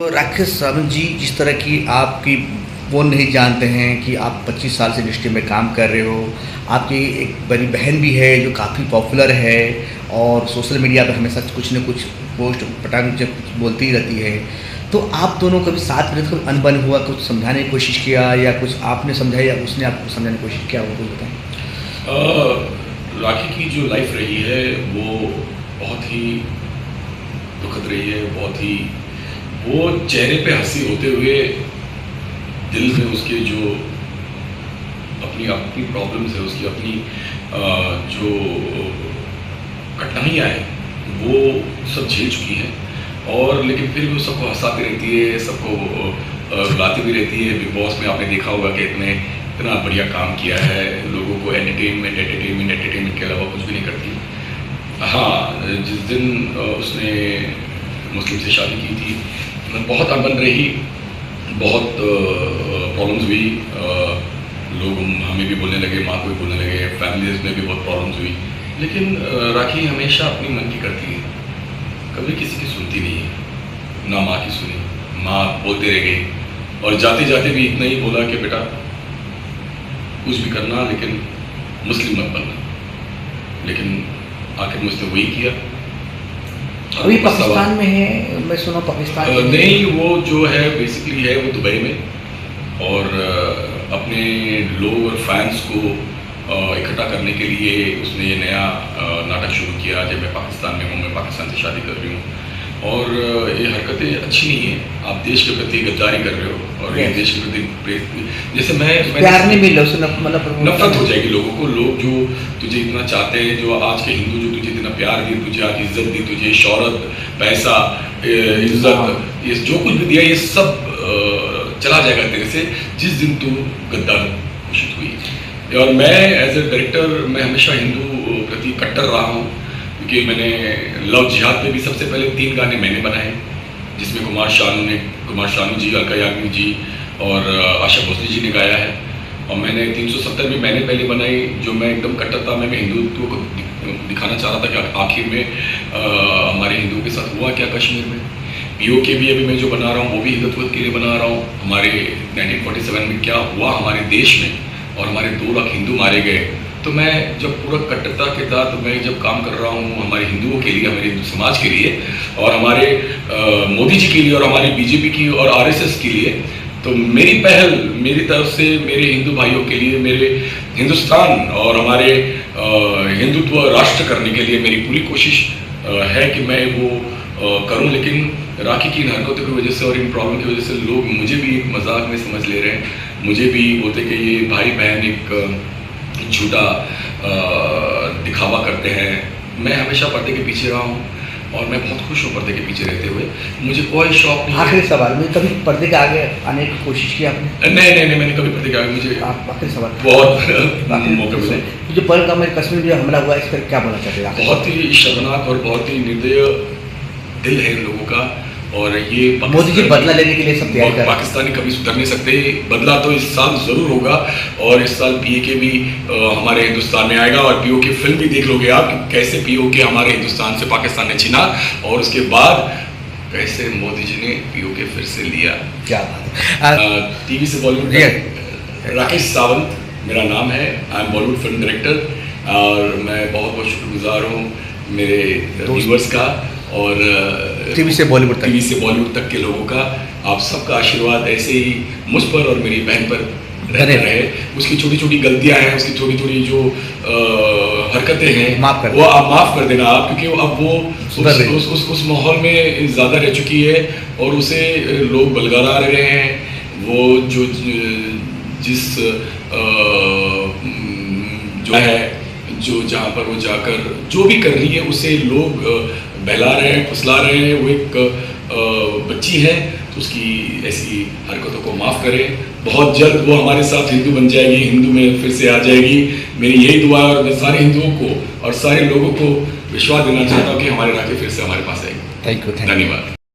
तो राकेश सावंत जी, जिस तरह की आपकी वो नहीं जानते हैं कि आप 25 साल से इंडस्ट्री में काम कर रहे हो। आपकी एक बड़ी बहन भी है जो काफ़ी पॉपुलर है और सोशल मीडिया पे हमेशा कुछ न कुछ पोस्ट पटांग जब कुछ बोलती ही रहती है। तो आप दोनों कभी साथ में कभी अनबन हुआ, कुछ समझाने की कोशिश किया या कुछ आपने समझाया या उसने आपको समझाने की कोशिश किया, वो कुछ बताएं। राखी की जो लाइफ रही है वो बहुत ही दुखद रही है, बहुत ही वो चेहरे पे हंसी होते हुए दिल में उसके जो अपनी अपनी प्रॉब्लम्स है, उसकी अपनी जो कठिनाइयाँ हैं वो सब झेल चुकी हैं। और लेकिन फिर भी वो सबको हंसाती रहती है, सबको रुलाती भी रहती है। बिग बॉस में आपने देखा होगा कि इतना बढ़िया काम किया है, लोगों को एंटरटेनमेंट के अलावा कुछ भी नहीं करती। हाँ, जिस दिन उसने मुस्लिम से शादी की थी बहुत अनबन रही, बहुत प्रॉब्लम्स हुई। लोग हमें भी बोलने लगे, माँ को भी बोलने लगे, फैमिलीज में भी बहुत प्रॉब्लम्स हुई। लेकिन राखी हमेशा अपनी मन की करती है, कभी किसी की सुनती नहीं है, ना माँ की सुनी। माँ बोलते रह गई और जाते जाते भी इतना ही बोला कि बेटा कुछ भी करना लेकिन मुस्लिम मत बनना। लेकिन आखिर में उसने वही किया। अभी पाकिस्तान में है, मैं सुना पाकिस्तान में नहीं, वो जो है बेसिकली है वो दुबई में, और अपने लोग और फैंस को इकट्ठा करने के लिए उसने ये नया नाटक शुरू किया जब मैं पाकिस्तान में हूँ, मैं पाकिस्तान से शादी कर रही हूँ। और ये हरकतें अच्छी नहीं है, आप देश के प्रति गद्दारी कर रहे हो और ये देश के प्रति जैसे मैं प्यार नहीं मिल रहा, मतलब नफरत हो जाएगी लोगों को। लोग जो तुझे इतना चाहते हैं, जो आज के हिंदू जो तुझे इतना प्यार दी, तुझे आज इज्जत दी, तुझे शौहरत, पैसा, इज्जत, ये जो कुछ भी दिया ये सब चला जाएगा तेरे से जिस दिन तू गद्दार घोषित हुई। और मैं एज ए डायरेक्टर मैं हमेशा हिंदू प्रति कट्टर रहा हूँ, क्योंकि मैंने लव जिहाद पे भी सबसे पहले 3 गाने मैंने बनाए, जिसमें कुमार शानू जी, अलका याग्निक जी और आशा भोसले जी ने गाया है। और मैंने 370 में मैंने पहले बनाई, जो मैं एकदम कट्टर था। मैं हिंदुत्व को दिखाना चाह रहा था कि आखिर में हमारे हिंदुओं के साथ हुआ क्या कश्मीर में। पीओके भी अभी मैं जो बना रहा हूँ वो भी हिंदुत्व के लिए बना रहा हूँ। हमारे 1947 में क्या हुआ हमारे देश में, और हमारे 2 लाख हिंदू मारे गए। तो मैं जब पूरा कट्टरता के साथ मैं जब काम कर रहा हूँ हमारे हिंदुओं के लिए, हमारे हिंदू समाज के लिए, और हमारे मोदी जी के लिए, और हमारी बीजेपी की और आरएसएस के लिए, तो मेरी पहल मेरी तरफ से मेरे हिंदू भाइयों के लिए, मेरे हिंदुस्तान और हमारे हिंदुत्व राष्ट्र करने के लिए मेरी पूरी कोशिश है कि मैं वो करूं। लेकिन राखी की इन हरकतों की वजह से और इन प्रॉब्लम की वजह से लोग मुझे भी एक मजाक में समझ ले रहे हैं। मुझे भी बोलते कि ये भाई बहन एक झूठा दिखावा करते हैं। मैं हमेशा पर्दे के पीछे रहा हूँ और मैं बहुत खुश हूँ पर्दे के पीछे रहते हुए, मुझे कोई शौक नहीं। आखिरी सवाल, मुझे कभी पर्दे के आगे आने की कोशिश की आपने? नहीं, मैंने कभी पर्दे के आगे, मुझे आखिरी सवाल, बहुत मौके मिले। जो पहलगाम में कश्मीर में हमला हुआ, इस पर क्या बोलना चाहते हैं? बहुत ही शर्मनाक और बहुत ही निर्दय दिल है इन लोगों का। और ये मोदी जी बदला लेने के लिए सब तैयार कर रहे हैं। पाकिस्तानी कभी सुधर नहीं सकते, बदला तो इस साल जरूर होगा। और इस साल पीओके भी हमारे हिंदुस्तान में आएगा, और पीओके फिल्म भी देख लोगे आप कि कैसे पीओके हमारे हिंदुस्तान से पाकिस्तान ने छीना, और उसके बाद कैसे मोदी जी ने पीओके फिर से लिया। क्या बात है। टीवी से बॉलीवुड, राकेश सावंत मेरा नाम है। I am Bollywood film director, और मैं बहुत बहुत शुक्रगुजार हूँ मेरे व्यूअर्स का और टीवी से बॉलीवुड तक के लोगों का। आप सबका आशीर्वाद ऐसे ही मुझ पर और मेरी बहन पर रहे। उसकी छोटी छोटी गलतियां हैं, उसकी थोड़ी थोड़ी जो हरकतें हैं वो आप माफ़ कर देना आप, क्योंकि अब वो उस माहौल में ज़्यादा रह चुकी है और उसे लोग बलगारा रहे हैं। वो जो जिस जो है, जो जहाँ पर वो जाकर जो भी कर रही है उसे लोग बहला रहे हैं, फुसला रहे हैं। वो एक बच्ची है, तो उसकी ऐसी हरकतों को माफ़ करें। बहुत जल्द वो हमारे साथ हिंदू बन जाएगी, हिंदू में फिर से आ जाएगी। मेरी यही दुआ है, और मैं सारे हिंदुओं को और सारे लोगों को विश्वास देना चाहता हूँ कि हमारे राखी फिर से हमारे पास आएगी। थैंक यू, धन्यवाद।